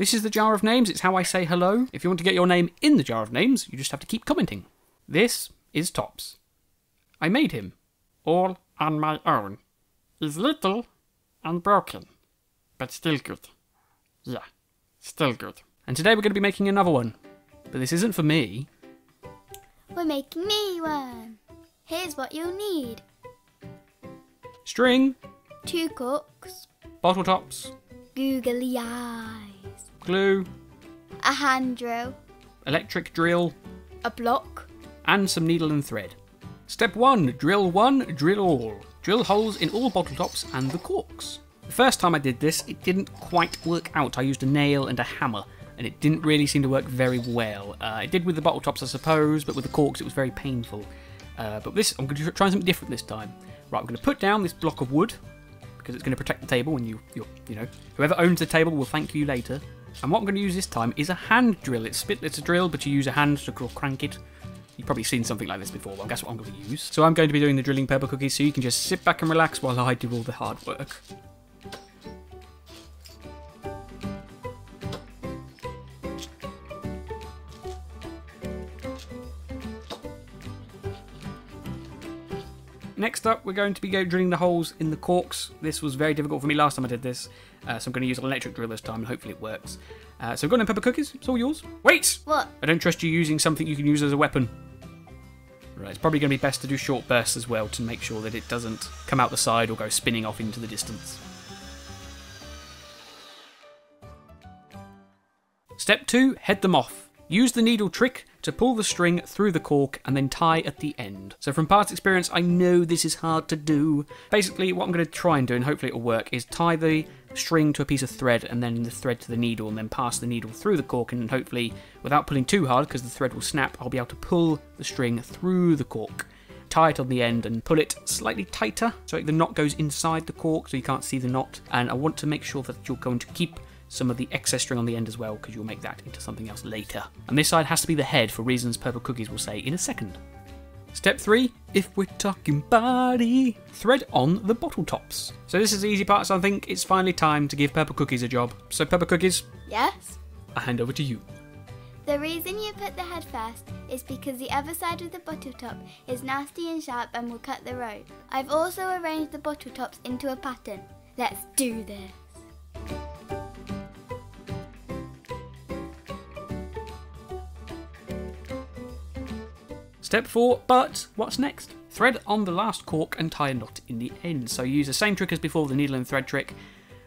This is the jar of names. It's how I say hello. If you want to get your name in the jar of names, you just have to keep commenting. This is Tops. I made him all on my own. He's little and broken, but still good. Yeah, still good. And today we're going to be making another one. But this isn't for me. We're making me one. Here's what you'll need. String. 2 corks. Bottle tops. Googly eyes. Glue. A hand drill. Electric drill. A block. And some needle and thread. Step 1. Drill 1, drill all. Drill holes in all bottle tops and the corks. The first time I did this, it didn't quite work out. I used a nail and a hammer, and it didn't really seem to work very well. It did with the bottle tops, I suppose, but with the corks it was very painful. But this, I'm going to try something different this time. Right, I'm going to put down this block of wood, because it's going to protect the table, and you know, whoever owns the table will thank you later. And what I'm going to use this time is a hand drill. It's a drill, but you use a hand to crank it. You've probably seen something like this before, but that's what I'm going to use. So I'm going to be doing the drilling purple cookies, so you can just sit back and relax while I do all the hard work. Next up, we're going to be drilling the holes in the corks. This was very difficult for me last time I did this, so I'm going to use an electric drill this time, and hopefully it works. So go on then, pepper cookies. It's all yours. Wait! What? I don't trust you using something you can use as a weapon. Right, it's probably going to be best to do short bursts as well to make sure that it doesn't come out the side or go spinning off into the distance. Step 2, head them off. Use the needle trick to pull the string through the cork and then tie at the end. So from past experience, I know this is hard to do. Basically, what I'm going to try and do, and hopefully it'll work, is tie the string to a piece of thread and then the thread to the needle and then pass the needle through the cork, and hopefully, without pulling too hard because the thread will snap, I'll be able to pull the string through the cork. Tie it on the end and pull it slightly tighter so the knot goes inside the cork so you can't see the knot. And I want to make sure that you're going to keep some of the excess string on the end as well, because you'll make that into something else later. And this side has to be the head for reasons purple cookies will say in a second. Step 3, if we're talking body, thread on the bottle tops. So this is the easy part, so I think it's finally time to give purple cookies a job. So purple cookies, Yes? I hand over to you. The reason you put the head first is because the other side of the bottle top is nasty and sharp and will cut the rope. I've also arranged the bottle tops into a pattern. Let's do this. Step 4, but what's next? Thread on the last cork and tie a knot in the end. So use the same trick as before, the needle and thread trick.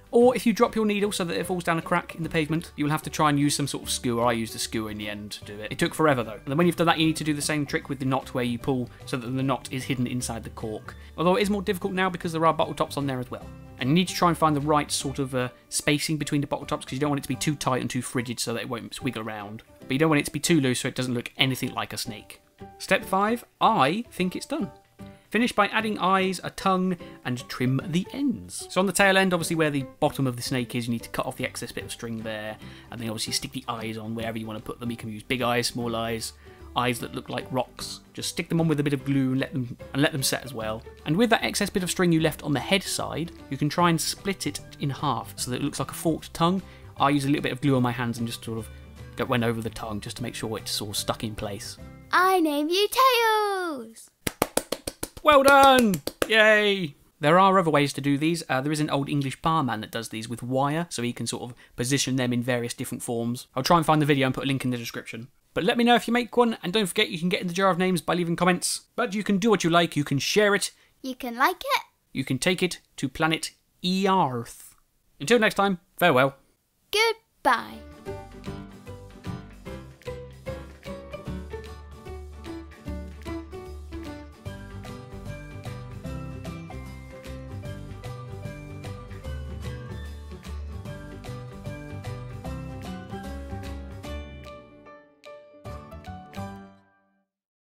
Or if you drop your needle so that it falls down a crack in the pavement, you'll have to try and use some sort of skewer. I used a skewer in the end to do it. It took forever though. And then when you've done that, you need to do the same trick with the knot where you pull so that the knot is hidden inside the cork. Although it is more difficult now because there are bottle tops on there as well. And you need to try and find the right sort of spacing between the bottle tops because you don't want it to be too tight and too frigid so that it won't wiggle around. But you don't want it to be too loose so it doesn't look anything like a snake. Step 5, I think it's done. Finish by adding eyes, a tongue, and trim the ends. So on the tail end, obviously where the bottom of the snake is, you need to cut off the excess bit of string there, and then obviously stick the eyes on wherever you want to put them. You can use big eyes, small eyes, eyes that look like rocks. Just stick them on with a bit of glue and let them set as well. And with that excess bit of string you left on the head side, you can try and split it in half so that it looks like a forked tongue. I use a little bit of glue on my hands and just sort of went over the tongue just to make sure it's all stuck in place. I name you Tails! Well done! Yay! There are other ways to do these. There is an old English barman that does these with wire, so he can sort of position them in various different forms. I'll try and find the video and put a link in the description. But let me know if you make one, and don't forget you can get in the jar of names by leaving comments. But you can do what you like, you can share it. You can like it. You can take it to planet Earth. Until next time, farewell. Goodbye.